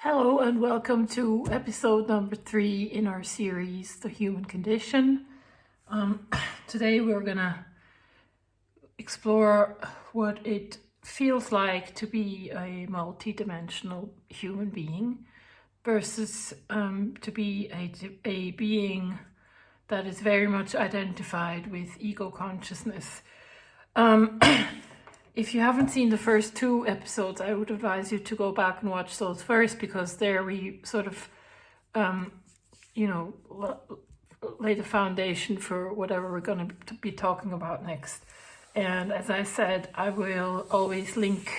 Hello and welcome to episode number 3 in our series, The Human Condition. Today we're going to explore what it feels like to be a multi-dimensional human being versus to be a being that is very much identified with ego consciousness. If you haven't seen the first 2 episodes, I would advise you to go back and watch those first, because there we sort of, lay the foundation for whatever we're going to be talking about next. And as I said, I will always link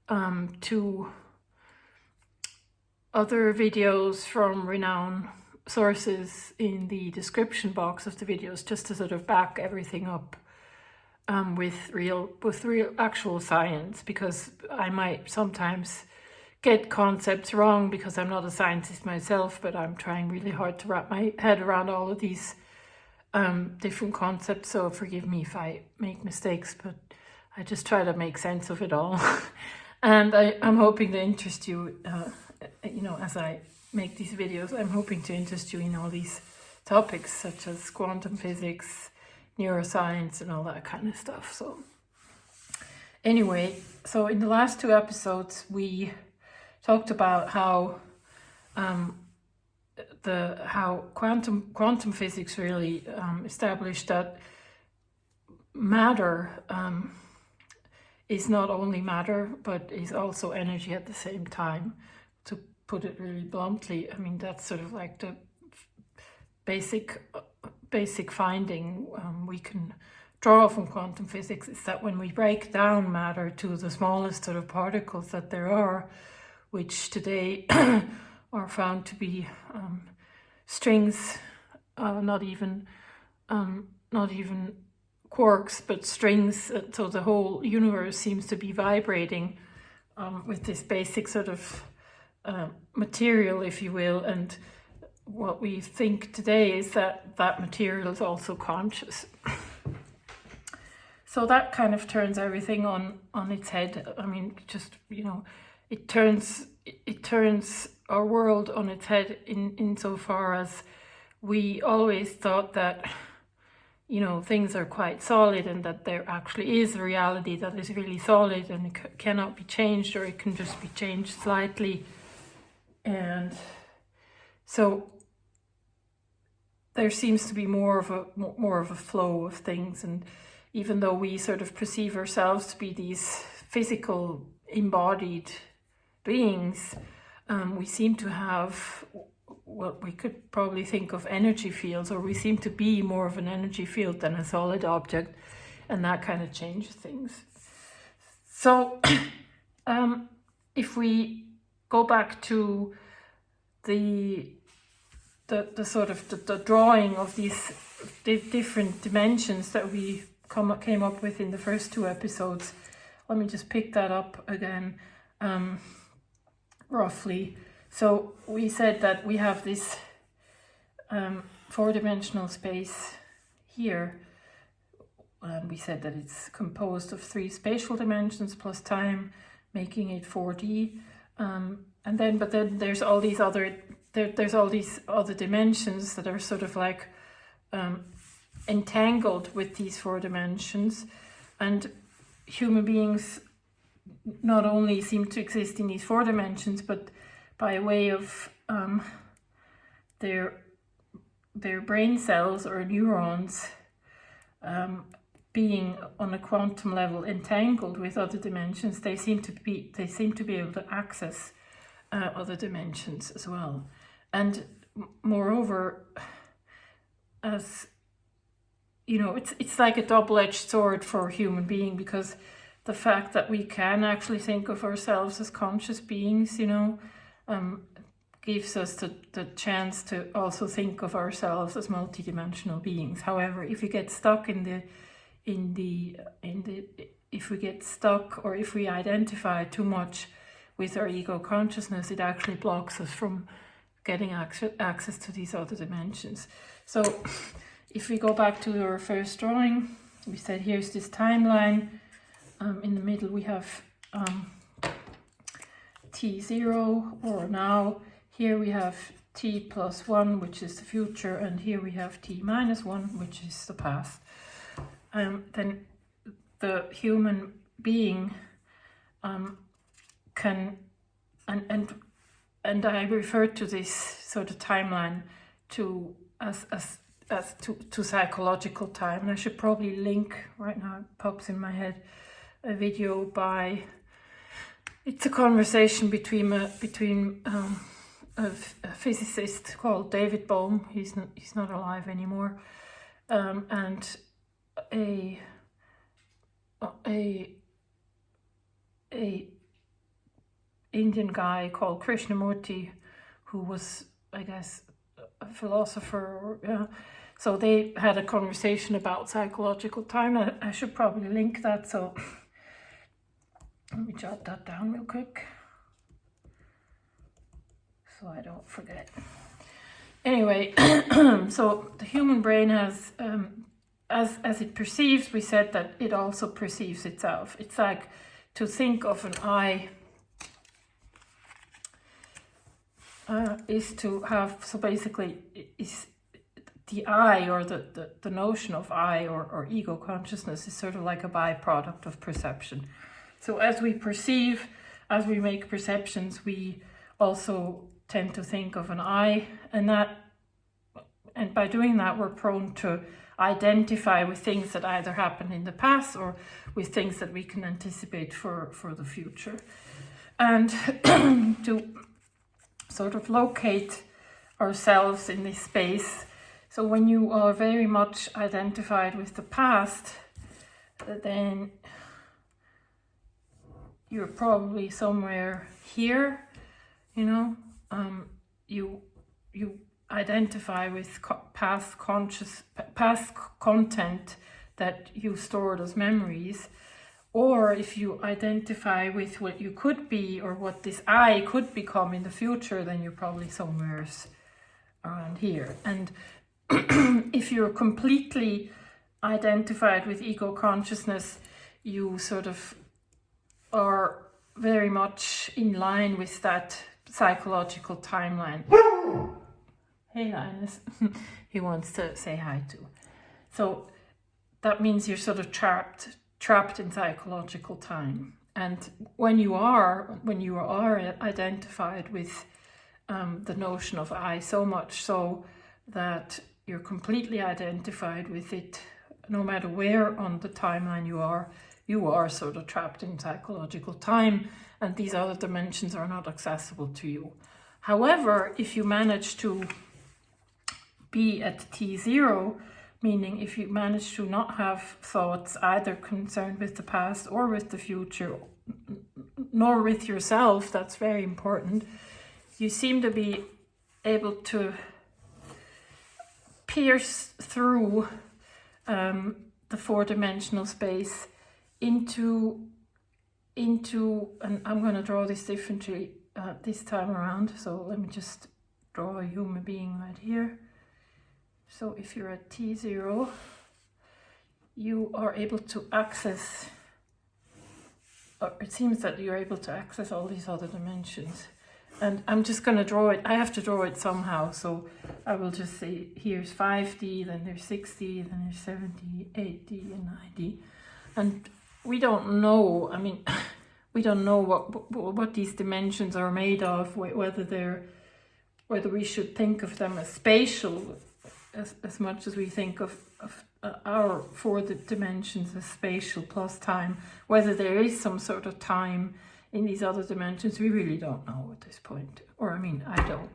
to other videos from renowned sources in the description box of the videos, just to sort of back everything up. With real actual science, because I might sometimes get concepts wrong because I'm not a scientist myself, but I'm trying really hard to wrap my head around all of these different concepts. So forgive me if I make mistakes, but I just try to make sense of it all. And I'm hoping to interest you, as I make these videos, I'm hoping to interest you in all these topics such as quantum physics, neuroscience and all that kind of stuff. So anyway, so in the last 2 episodes we talked about how quantum physics really established that matter is not only matter but is also energy at the same time. To put it really bluntly, I mean, that's sort of like the basic finding we can draw from quantum physics, is that when we break down matter to the smallest sort of particles that there are, which today are found to be strings, not even quarks, but strings. So the whole universe seems to be vibrating with this basic sort of material, if you will, and what we think today is that that material is also conscious. So that kind of turns everything on its head. I mean, just, it turns our world on its head insofar as we always thought that, things are quite solid and that there actually is a reality that is really solid and it cannot be changed, or it can just be changed slightly. And so there seems to be more of a flow of things, and even though we sort of perceive ourselves to be these physical embodied beings, we seem to have what we could probably think of energy fields, or we seem to be more of an energy field than a solid object, and that kind of changes things. So if we go back to the sort of the drawing of these different dimensions that we came up with in the first 2 episodes, let me just pick that up again, roughly. So we said that we have this 4-dimensional space here. We said that it's composed of 3 spatial dimensions plus time, making it 4D. But then there's all these other dimensions that are sort of like entangled with these 4 dimensions, and human beings not only seem to exist in these 4 dimensions, but by way of their brain cells or neurons being on a quantum level entangled with other dimensions, they seem to be able to access other dimensions as well. And moreover, as it's like a double-edged sword for a human being, because the fact that we can actually think of ourselves as conscious beings, gives us the chance to also think of ourselves as multidimensional beings. However, if we get stuck if we get stuck, or if we identify too much with our ego consciousness, it actually blocks us from getting access to these other dimensions. So if we go back to our first drawing, we said here's this timeline. In the middle we have t0 or now. Here we have t plus 1, which is the future, and here we have t minus 1, which is the past. Then the human being can, and I referred to this sort of timeline to to psychological time. And I should probably link, right now it pops in my head, a video by, it's a conversation between a physicist called David Bohm, he's not alive anymore, and a Indian guy called Krishnamurti, who was, I guess, a philosopher. So they had a conversation about psychological time. I should probably link that, so let me jot that down real quick so I don't forget. Anyway, so the human brain has, as it perceives, we said that it also perceives itself. It's like to think of an I is to have, so basically is the I, or the notion of I, or ego consciousness, is sort of like a byproduct of perception. So as we perceive, as we make perceptions, we also tend to think of an I, and by doing that we're prone to identify with things that either happened in the past or with things that we can anticipate for the future. And to sort of locate ourselves in this space. So when you are very much identified with the past, then you're probably somewhere here, you know. You identify with past content that you stored as memories. Or if you identify with what you could be, or what this I could become in the future, then you're probably somewhere around here. And if you're completely identified with ego consciousness, you sort of are very much in line with that psychological timeline. Hey Linus, he wants to say hi too. So that means you're sort of trapped in psychological time. And when you are identified with the notion of I, so much so that you're completely identified with it, no matter where on the timeline you are sort of trapped in psychological time, and these other dimensions are not accessible to you. However, if you manage to be at T0, meaning if you manage to not have thoughts either concerned with the past or with the future, nor with yourself, that's very important, you seem to be able to pierce through the four-dimensional space into, and I'm going to draw this differently this time around, so let me just draw a human being right here. So if you're at T0, you are able to access, or it seems that you're able to access all these other dimensions. And I'm just going to draw it. I have to draw it somehow. So I will just say, here's 5D, then there's 6D, then there's 7D, 8D, and 9D. And we don't know, I mean, we don't know what these dimensions are made of, whether we should think of them as spatial, as much as we think of our four dimensions as spatial plus time. Whether there is some sort of time in these other dimensions, we really don't know at this point. Or, I mean, I don't.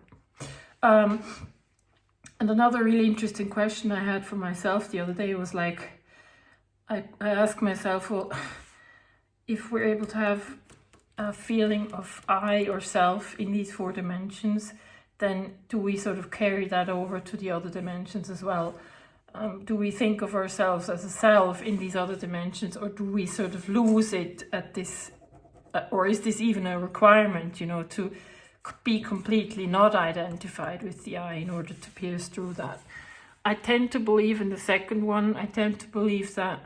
And another really interesting question I had for myself the other day was like, I asked myself, well, if we're able to have a feeling of I or self in these four dimensions, then do we sort of carry that over to the other dimensions as well? Do we think of ourselves as a self in these other dimensions, or do we sort of lose it at this, or is this even a requirement, you know, to be completely not identified with the I in order to pierce through that? I tend to believe in the second one. I tend to believe that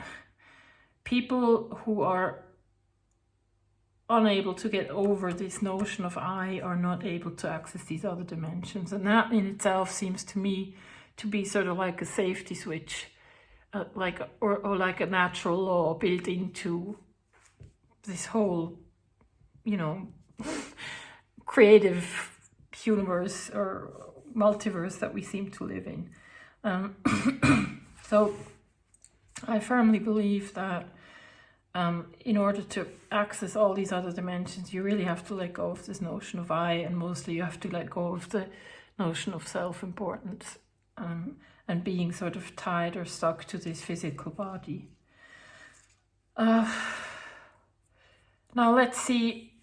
people who are unable to get over this notion of I, or not able to access these other dimensions. And that in itself seems to me to be sort of like a safety switch, or like a natural law built into this whole, creative universe or multiverse that we seem to live in. So I firmly believe that in order to access all these other dimensions, you really have to let go of this notion of I, and mostly you have to let go of the notion of self-importance and being sort of tied or stuck to this physical body. Now let's see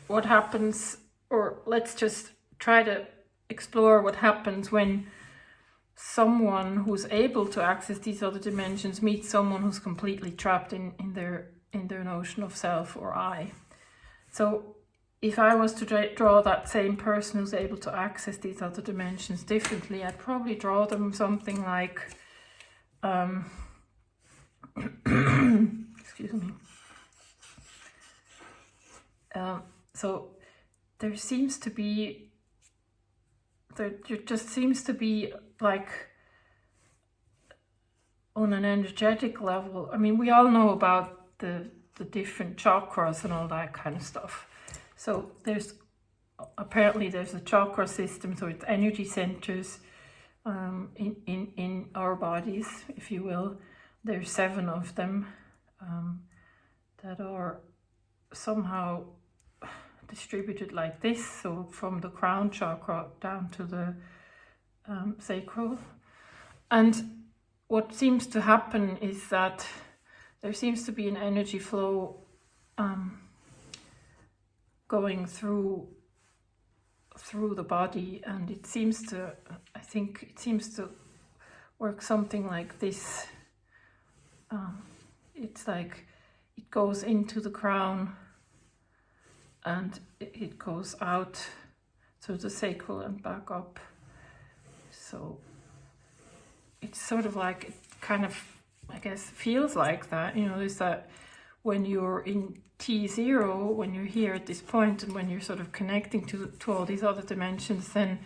what happens, or let's just try to explore what happens when someone who's able to access these other dimensions meets someone who's completely trapped in their notion of self or I. So if I was to draw that same person who's able to access these other dimensions differently, I'd probably draw them something like, excuse me. So there just seems to be, like, on an energetic level, I mean, we all know about the different chakras and all that kind of stuff. So apparently there's a chakra system, so it's energy centers in our bodies, if you will. There's 7 of them that are somehow distributed like this, so from the crown chakra down to the sacral. And what seems to happen is that there seems to be an energy flow going through the body, and it seems to work something like this. It's like it goes into the crown and it goes out through the sacral and back up. So it's sort of like, it kind of, I guess, feels like that. There's that when you're in T0, when you're here at this point, and when you're sort of connecting to all these other dimensions, then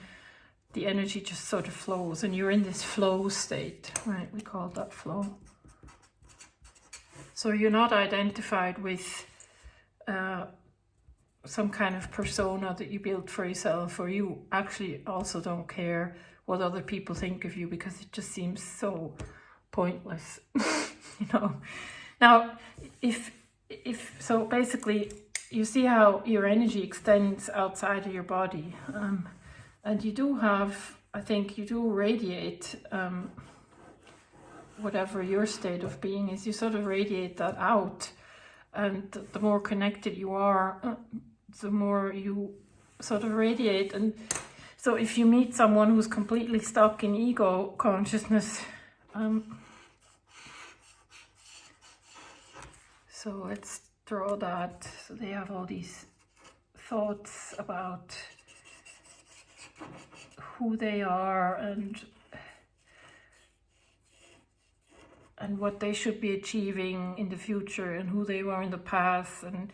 the energy just sort of flows, and you're in this flow state, right? We call that flow. So you're not identified with some kind of persona that you built for yourself, or you actually also don't care what other people think of you, because it just seems so pointless. Now, if so, basically, you see how your energy extends outside of your body, and you do have, I think, you do radiate whatever your state of being is. You sort of radiate that out, and the more connected you are, the more you sort of radiate. And so if you meet someone who's completely stuck in ego consciousness, so let's draw that. So they have all these thoughts about who they are and what they should be achieving in the future, and who they were in the past, and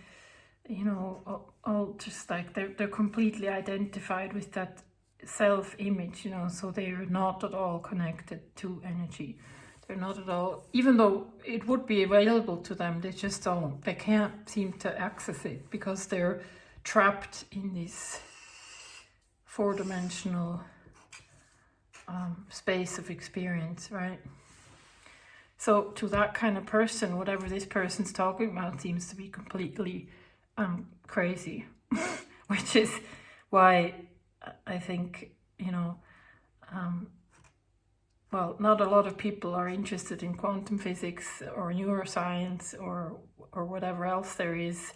all just like they're completely identified with that self-image, so they're not at all connected to energy. They're not at all, even though it would be available to them, they just don't. They can't seem to access it because they're trapped in this 4-dimensional space of experience, right? So to that kind of person, whatever this person's talking about seems to be completely crazy, which is why I think, well, not a lot of people are interested in quantum physics or neuroscience or whatever else there is.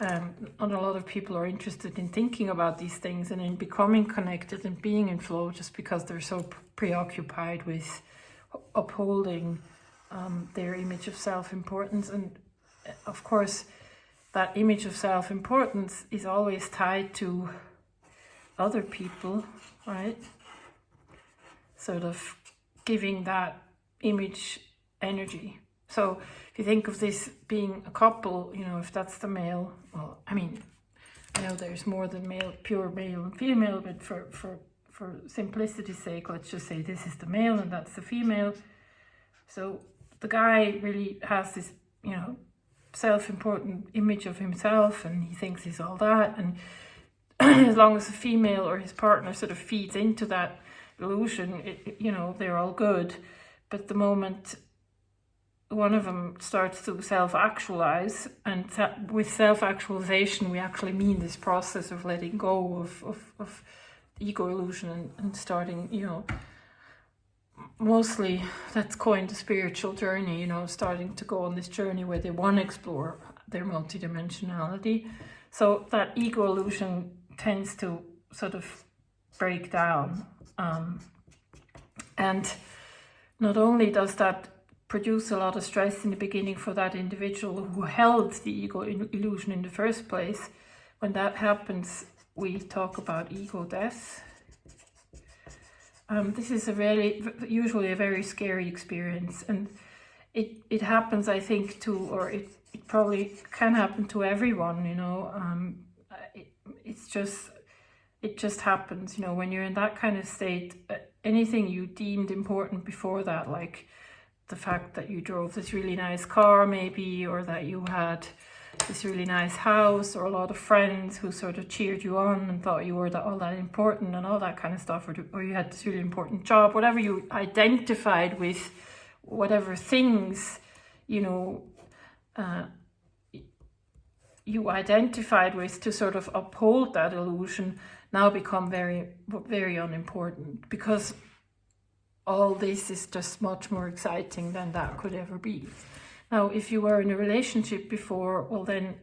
Not a lot of people are interested in thinking about these things and in becoming connected and being in flow, just because they're so preoccupied with upholding their image of self-importance. And of course, that image of self-importance is always tied to other people, right? Sort of giving that image energy, So if you think of this being a couple, you know, if that's the male, well, I mean, I know there's more than pure male and female, but for simplicity's sake, let's just say this is the male and that's the female. So the guy really has this, you know, self-important image of himself, and he thinks he's all that, and as long as the female or his partner sort of feeds into that illusion, you know, they're all good. But the moment one of them starts to self-actualize, and with self-actualization we actually mean this process of letting go of ego illusion and starting, you know, mostly that's coined the spiritual journey, you know, starting to go on this journey where they want to explore their multidimensionality. So that ego illusion tends to sort of break down. And not only does that produce a lot of stress in the beginning for that individual who held the ego illusion in the first place, when that happens, we talk about ego death. This is usually a very scary experience, and it happens, I think, it probably can happen to everyone, you know. It just happens, you know, when you're in that kind of state. Anything you deemed important before that, like the fact that you drove this really nice car maybe, or that you had this really nice house, or a lot of friends who sort of cheered you on and thought you were all that important and all that kind of stuff, or you had this really important job, whatever you identified with, whatever things, you know, you identified with to sort of uphold that illusion, now become very, very unimportant, because all this is just much more exciting than that could ever be. Now, if you were in a relationship before, well, then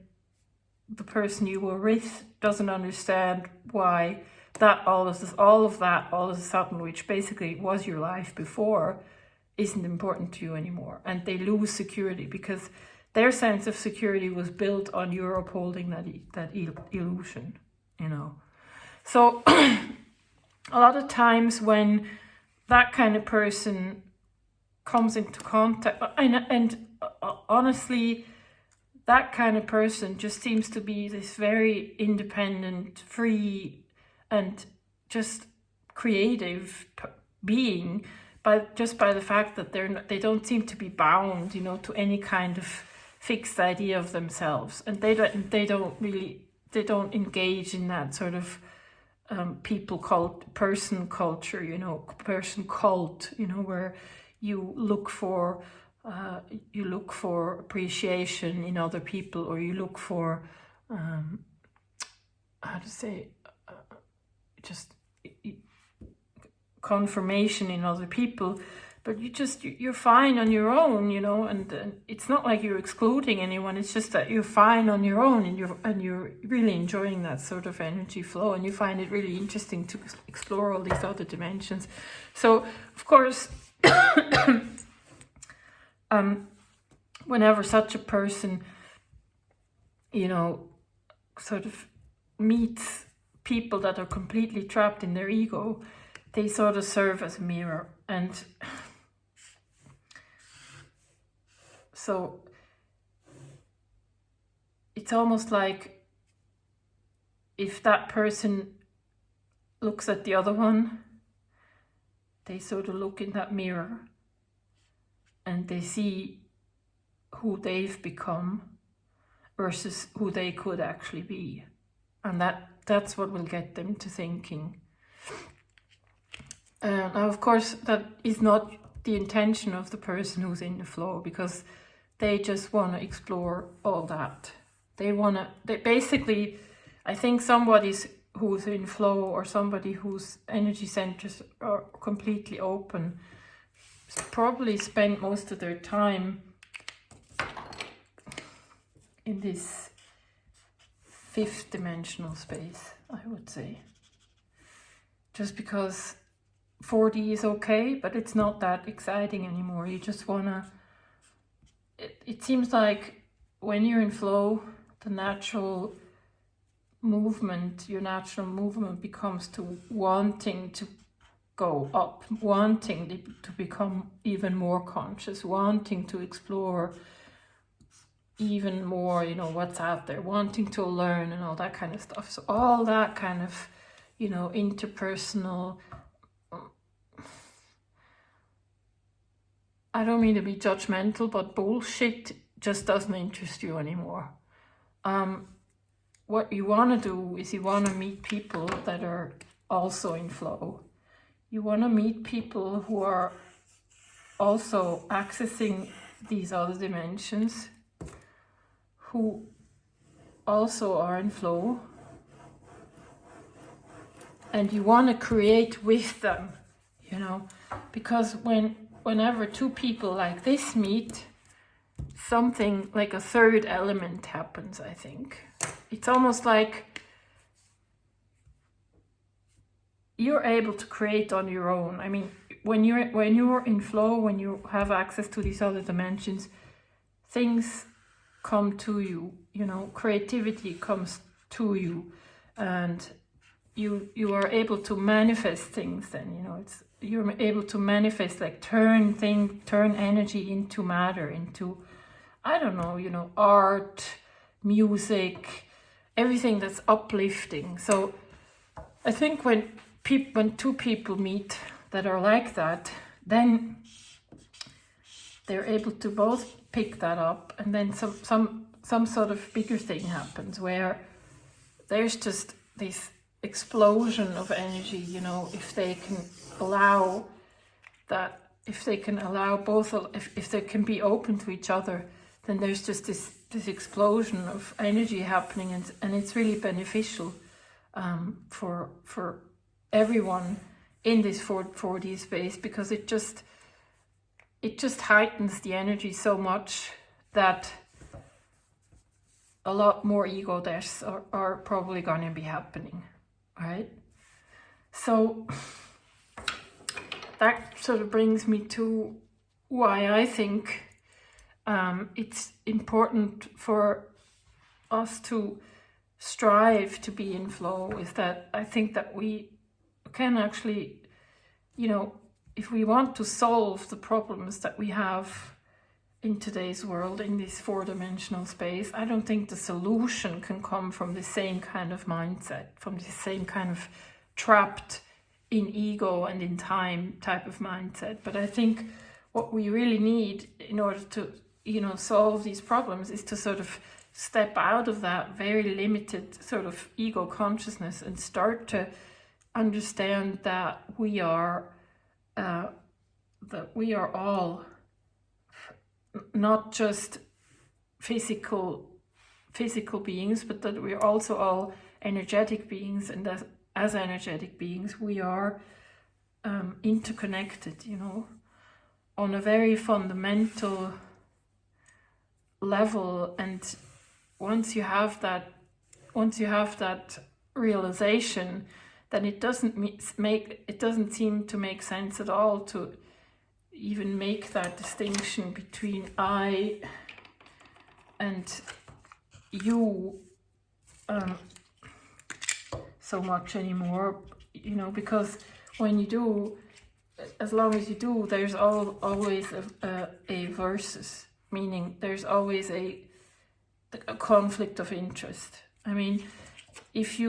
the person you were with doesn't understand why that all of a sudden, which basically was your life before, isn't important to you anymore, and they lose security because their sense of security was built on your upholding that illusion, you know. So a lot of times when that kind of person comes into contact, and honestly, that kind of person just seems to be this very independent, free, and just creative being, by the fact that they don't seem to be bound, you know, to any kind of fixed idea of themselves, and they don't engage in that sort of person culture, you know, person cult, you know, where you look for appreciation in other people, or you look for just confirmation in other people, but you're fine on your own, you know, and it's not like you're excluding anyone, it's just that you're fine on your own, and you're really enjoying that sort of energy flow, and you find it really interesting to explore all these other dimensions. So of course whenever such a person, you know, sort of meets people that are completely trapped in their ego, they sort of serve as a mirror. And so it's almost like if that person looks at the other one, they sort of look in that mirror and they see who they've become versus who they could actually be. And that's what will get them to thinking. Now, of course, that is not the intention of the person who's in the flow, because they just want to explore all that. They basically, I think somebody who's in flow, or somebody whose energy centers are completely open, probably spend most of their time in this fifth dimensional space, I would say. Just because 4D is okay, but it's not that exciting anymore. You just wanna, it seems like when you're in flow, your natural movement becomes to wanting to go up, wanting to become even more conscious, wanting to explore even more, what's out there, wanting to learn and all that kind of stuff. So all that kind of, interpersonal, I don't mean to be judgmental, but bullshit just doesn't interest you anymore. What you want to do is you want to meet people that are also in flow. You want to meet people who are also accessing these other dimensions, who also are in flow, and you want to create with them, because whenever two people like this meet, something like a third element happens, I think. It's almost like you're able to create on your own. I mean, when you're in flow, when you have access to these other dimensions, things come to you, creativity comes to you, and you are able to manifest things then, you're able to manifest, like turn energy into matter, into, I don't know, art, music, everything that's uplifting. So I think when two people meet that are like that, then they're able to both pick that up, and then some sort of bigger thing happens where there's just this explosion of energy, if they can allow that, if they can allow both, if they can be open to each other, then there's just this explosion of energy happening, and it's really beneficial for everyone in this 4D space, because it just heightens the energy so much that a lot more ego deaths are probably going to be happening, right? So that sort of brings me to why I think it's important for us to strive to be in flow, is that I think that we can actually, if we want to solve the problems that we have in today's world, in this 4-dimensional space, I don't think the solution can come from the same kind of mindset, from the same kind of trapped in ego and in time type of mindset. But I think what we really need in order to, solve these problems is to sort of step out of that very limited sort of ego consciousness and start to understand that we are all not just physical beings, but that we're also all energetic beings, and that as energetic beings we are interconnected, on a very fundamental level. And once you have that realization, then it doesn't seem to make sense at all to even make that distinction between I and you so much anymore, because when you do, as long as you do, there's always a versus, meaning there's always a conflict of interest. I mean, if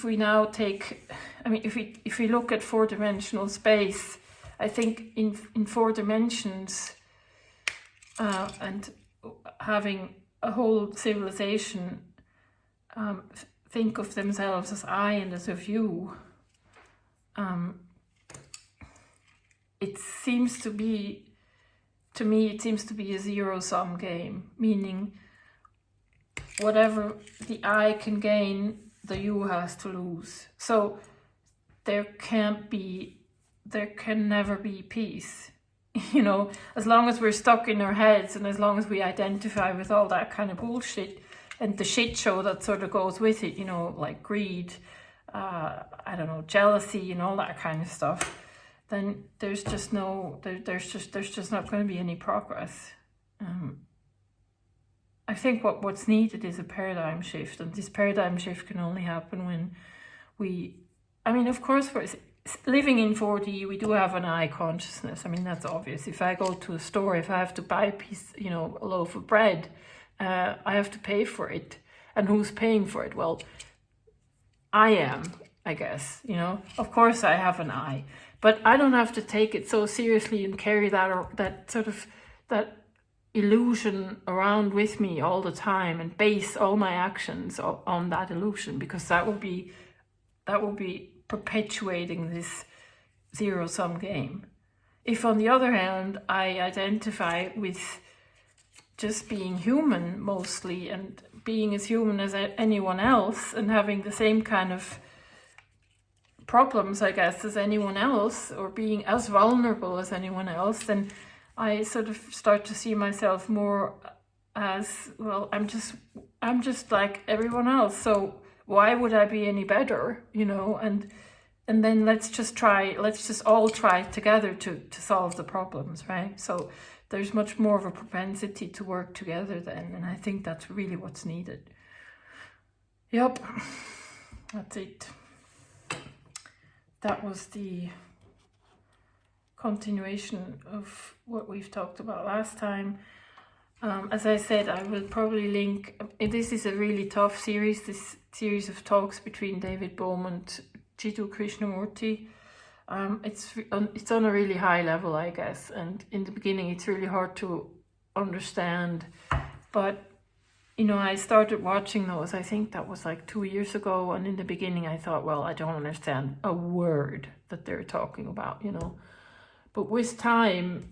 we now take, if we look at 4-dimensional space, I think in 4 dimensions, and having a whole civilization think of themselves as I and as of you, it seems to be a zero-sum game, meaning whatever the I can gain, the you has to lose. So there can never be peace, as long as we're stuck in our heads, and as long as we identify with all that kind of bullshit and the shit show that sort of goes with it, like greed, jealousy and all that kind of stuff, then there's just not going to be any progress. I think what's needed is a paradigm shift, and this paradigm shift can only happen when of course, living in 4D, we do have an I consciousness. I mean, that's obvious. If I go to a store, if I have to buy a piece, you know, a loaf of bread, I have to pay for it. And who's paying for it? Well, I am, I guess, you know. Of course I have an I, but I don't have to take it so seriously and carry that, or that sort of, that illusion around with me all the time and base all my actions on that illusion, because that will be perpetuating this zero-sum game. If, on the other hand, I identify with just being human mostly, and being as human as anyone else, and having the same kind of problems, I guess, as anyone else, or being as vulnerable as anyone else, then I sort of start to see myself more as, well, I'm just like everyone else, so why would I be any better, you know? And then let's just all try together to solve the problems, right? So there's much more of a propensity to work together then, and I think that's really what's needed. Yep, that's it. That was the continuation of what we've talked about last time. As I said, I will probably link, this is a really tough series, this series of talks between David Bohm and Jiddu Krishnamurti. It's on a really high level, I guess, and in the beginning it's really hard to understand, but you know, I started watching those, I think that was like 2 years ago, and in the beginning I thought, well, I don't understand a word that they're talking about, you know. But with time,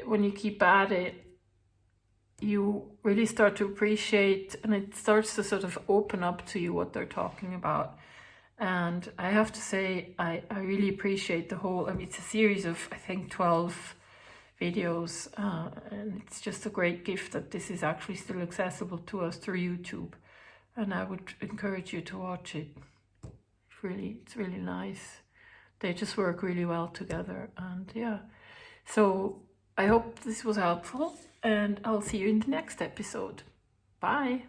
when you keep at it, you really start to appreciate, and it starts to sort of open up to you what they're talking about. And I have to say, I really appreciate the whole, I mean, it's a series of, I think, 12 videos, and it's just a great gift that this is actually still accessible to us through YouTube. And I would encourage you to watch it. It's really nice. They just work really well together, and yeah. So I hope this was helpful, and I'll see you in the next episode. Bye.